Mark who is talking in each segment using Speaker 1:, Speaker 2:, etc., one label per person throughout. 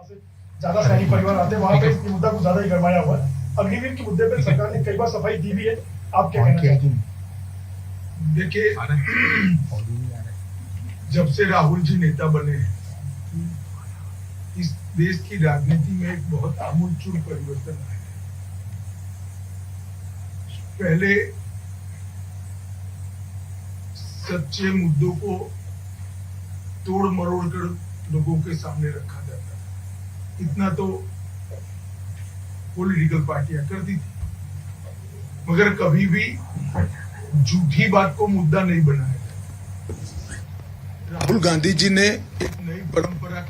Speaker 1: से ज्यादा सैनिक परिवार आते हैं, वहाँ पे इस मुद्दा को ज्यादा ही गरमाया हुआ है। अग्निवीर के मुद्दे पे सरकार ने कई बार सफाई दी भी है, आप क्या कहना चाहते हैं?
Speaker 2: देखिए, जब से राहुल जी नेता बने हैं, इस देश की राजनीति में एक बहुत आमूलचूल परिवर्तन आया है। पहले सच्चे मुद्दों को तोड़ मरोड़ कर लोगों के सामने रखा जाता है। इतना तो पॉलिटिकल पार्टियां करती थी, मगर कभी भी झूठी बात को मुद्दा नहीं बनाया जाता। राहुल गांधी जी ने एक नई परंपरा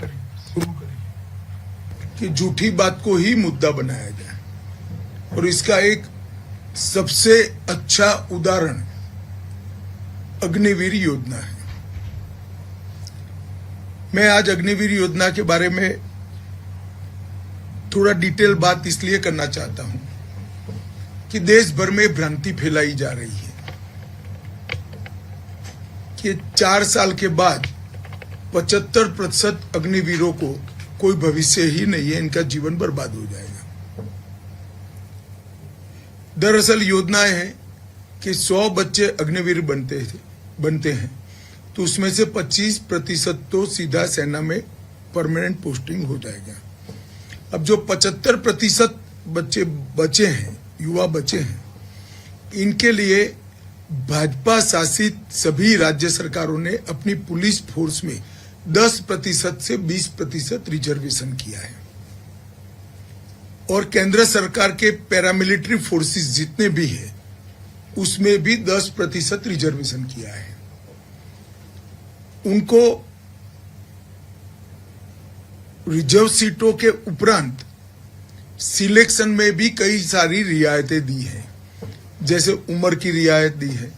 Speaker 2: शुरू करी कि झूठी बात को ही मुद्दा बनाया जाए, और इसका एक सबसे अच्छा उदाहरण अग्निवीर योजना है। मैं आज अग्निवीर योजना के बारे में थोड़ा डिटेल बात इसलिए करना चाहता हूं कि देश भर में भ्रांति फैलाई जा रही है कि 4 साल के बाद 75% अग्निवीरों को कोई भविष्य ही नहीं है, इनका जीवन बर्बाद हो जाएगा। दरअसल योजना है कि 100 बच्चे अग्निवीर बनते हैं तो उसमें से 25% तो सीधा सेना में परमानेंट पोस्टिंग हो जाएगा। अब जो 75% बच्चे बचे हैं, युवा बचे हैं, इनके लिए भाजपा शासित सभी राज्य सरकारों ने अपनी पुलिस फोर्स में 10% से 20% रिजर्वेशन किया है, और केंद्र सरकार के पैरामिलिट्री फोर्सेस जितने भी हैं उसमें भी 10% रिजर्वेशन किया है। उनको रिजर्व सीटों के उपरांत सिलेक्शन में भी कई सारी रियायतें दी हैं, जैसे उम्र की रियायत दी है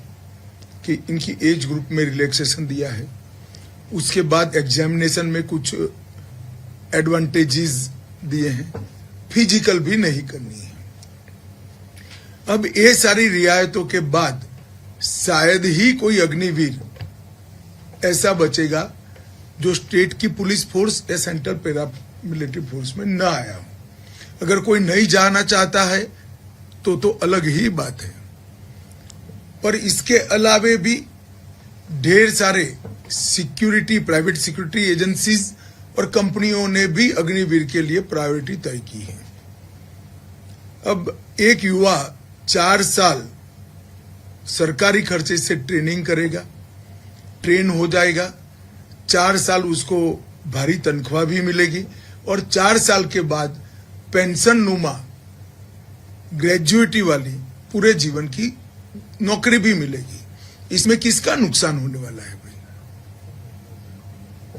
Speaker 2: कि इनकी एज ग्रुप में रिलैक्सेशन दिया है। उसके बाद एग्जामिनेशन में कुछ एडवांटेजेस दिए हैं, फिजिकल भी नहीं करनी है। अब ये सारी रियायतों के बाद शायद ही कोई अग्निवीर ऐसा बचेगा जो स्टेट की पुलिस फोर्स या सेंट्रल पैरामिलिट्री फोर्स में न आया हो। अगर कोई नहीं जाना चाहता है तो अलग ही बात है, पर इसके अलावे भी ढेर सारे सिक्योरिटी, प्राइवेट सिक्योरिटी एजेंसीज और कंपनियों ने भी अग्निवीर के लिए प्रायोरिटी तय की है। अब एक युवा 4 साल सरकारी खर्चे से ट्रेनिंग करेगा, ट्रेन हो जाएगा, 4 साल उसको भारी तनख्वाह भी मिलेगी, और 4 साल के बाद पेंशन नुमा ग्रेजुएटी वाली पूरे जीवन की नौकरी भी मिलेगी। इसमें किसका नुकसान होने वाला है भाई?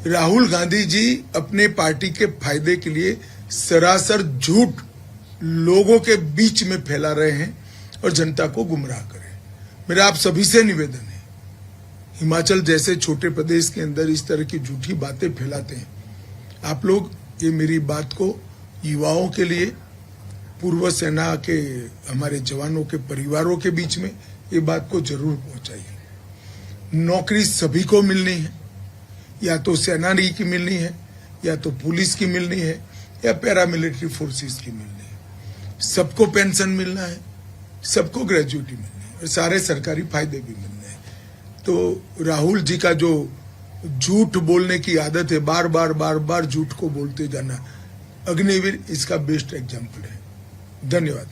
Speaker 2: राहुल गांधी जी अपने पार्टी के फायदे के लिए सरासर झूठ लोगों के बीच में फैला रहे हैं और जनता को गुमराह कर रहे हैं। मेरा आप सभी से निवेदन है, हिमाचल जैसे छोटे प्रदेश के अंदर इस तरह की झूठी बातें फैलाते हैं, आप लोग ये मेरी बात को युवाओं के लिए, पूर्व सेना के हमारे जवानों के परिवारों के बीच में ये बात को जरूर पहुंचाइए। नौकरी सभी को मिलनी है, या तो सेना की मिलनी है, या तो पुलिस की मिलनी है, या पैरामिलिट्री फोर्सेस की मिलनी है। सबको पेंशन मिलना है, सबको ग्रेजुएटी मिलनी है, और सारे सरकारी फायदे भी मिलने हैं। तो राहुल जी का जो झूठ बोलने की आदत है, बार बार झूठ को बोलते जाना, अग्निवीर इसका बेस्ट एग्जाम्पल है। धन्यवाद।